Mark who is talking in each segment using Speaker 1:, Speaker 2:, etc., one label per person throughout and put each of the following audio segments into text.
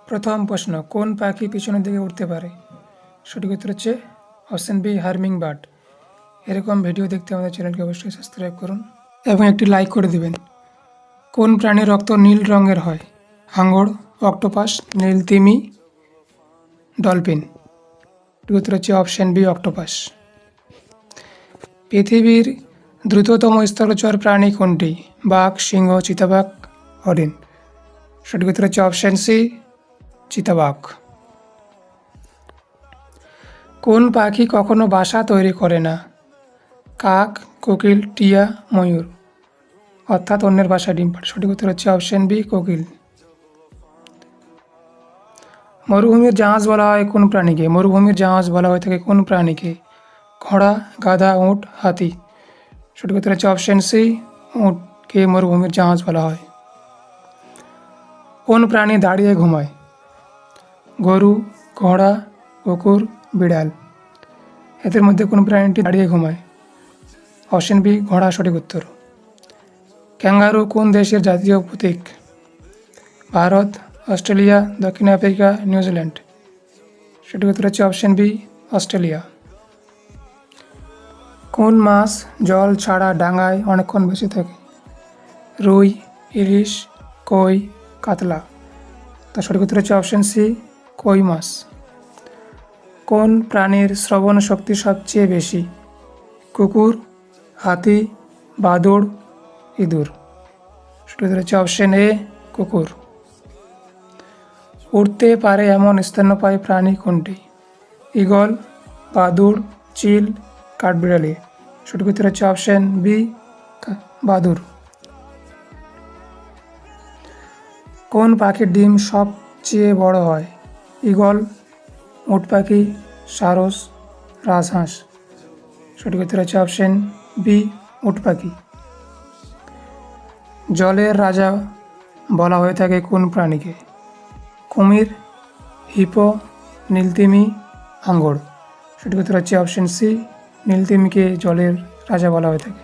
Speaker 1: প্রথম প্রশ্ন, কোন পাখি পিছনের দিকে উঠতে পারে? সঠিক উত্তর হচ্ছে অপশন বি, হার্মিং বার্ড। এরকম ভিডিও দেখতে আমাদের চ্যানেলকে অবশ্যই সাবস্ক্রাইব করুন এবং একটি লাইক করে দিবেন। কোন প্রাণীর রক্ত নীল রঙের হয়? হাঙর, অক্টোপাস, নীল তিমি, ডলফিন। সঠিক উত্তর হচ্ছে অপশন বি, অক্টোপাস। পৃথিবীর দ্রুততম স্থলচর প্রাণী কোনটি? বাঘ, সিংহ, চিতাবাঘ, হরিণ। সঠিক উত্তর হচ্ছে অপশন সি, চিতাবাঘ। কোন পাখি কখনো বাসা তৈরি করে না? কাক, কোকিল, টিয়া, ময়ূর। অর্থাৎ অন্যের বাসায় ডিম পাড়ে। সঠিক উত্তর হচ্ছে অপশন বি, কোকিল। মরুভূমির জাহাজ বলা হয় কোন প্রাণীকে? মরুভূমির জাহাজ বলা হয়ে থাকে কোন প্রাণীকে? ঘোড়া, গাধা, উট, হাতি। সঠিক উত্তর হচ্ছে অপশন সি, উটকে মরুভূমির জাহাজ বলা হয়। কোন প্রাণী দাঁড়িয়ে ঘুমায়? গরু, ঘোড়া, কুকুর, বিড়াল। এদের মধ্যে কোন প্রাণীটি দাঁড়িয়ে ঘুমায়? অপশন বি, ঘোড়া সঠিক উত্তর। ক্যাঙ্গারু কোন দেশের জাতীয় প্রতীক? ভারত, অস্ট্রেলিয়া, দক্ষিণ আফ্রিকা, নিউজিল্যান্ড। সঠিক উত্তর হচ্ছে অপশন বি, অস্ট্রেলিয়া। কোন মাছ জল ছাড়া ডাঙায় অনেকক্ষণ বেঁচে থাকে? রুই, ইলিশ, কই, কাতলা। তার সঠিক উত্তর হচ্ছে অপশন সি, কই মাছ। কোন প্রাণীর শ্রবণ শক্তি সবচেয়ে বেশি? কুকুর, হাতি, বাদুড়, ইঁদুর। সঠিক উত্তর হচ্ছে অপশন এ, কুকুর। উড়তে পারে এমন স্তন্যপায়ী প্রাণী কোনটি? ঈগল, বাদুড়, চিল, কাঠবিড়ালি। সঠিক উত্তর হচ্ছে অপশন বি, বাদুড়। কোন পাখির ডিম সবচেয়ে বড় হয়? ঈগল, উট পাখি, সারস, রাজহাঁস। সঠিক উত্তর হচ্ছে অপশন বি, উট পাখি। জলের রাজা বলা হয়ে থাকে কোন প্রাণীকে? কুমির, হিপো, নীলতিমি, হাঙর। সঠিক উত্তর হচ্ছে অপশন সি, নীলতিমিকে জলের রাজা বলা হয়ে থাকে।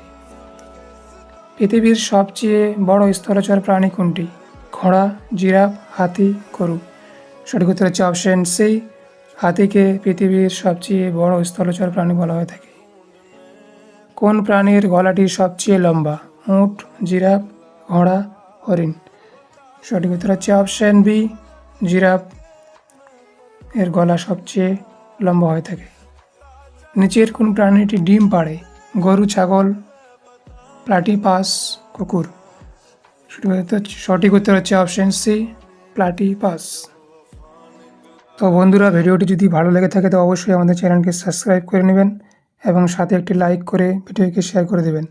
Speaker 1: পৃথিবীর সবচেয়ে বড় স্থলচর প্রাণী কোনটি? ঘোড়া, জিরাফ, হাতি, গরু। সঠিক উত্তর হচ্ছে অপশন সি, হাতিকে পৃথিবীর সবচেয়ে বড় স্থলচর প্রাণী বলা হয়ে থাকে। কোন প্রাণীর গলাটি সবচেয়ে লম্বা? উট, জিরাফ, ঘোড়া, হরিণ। সঠিক উত্তর হচ্ছে অপশন বি, জিরাফ এর গলা সবচেয়ে লম্বা হয়ে থাকে। নিচের কোন প্রাণীটি ডিম পাড়ে? গরু, ছাগল, প্লাটিপাস, কুকুর। সঠিক উত্তর হচ্ছে অপশন সি, প্লাটিপাস। তো বন্ধুরা, ভিডিওটি যদি ভালো লেগে থাকে তো অবশ্যই আমাদের চ্যানেলকে সাবস্ক্রাইব করে নেবেন এবং সাথে একটি লাইক করে ভিডিওকে শেয়ার করে দেবেন।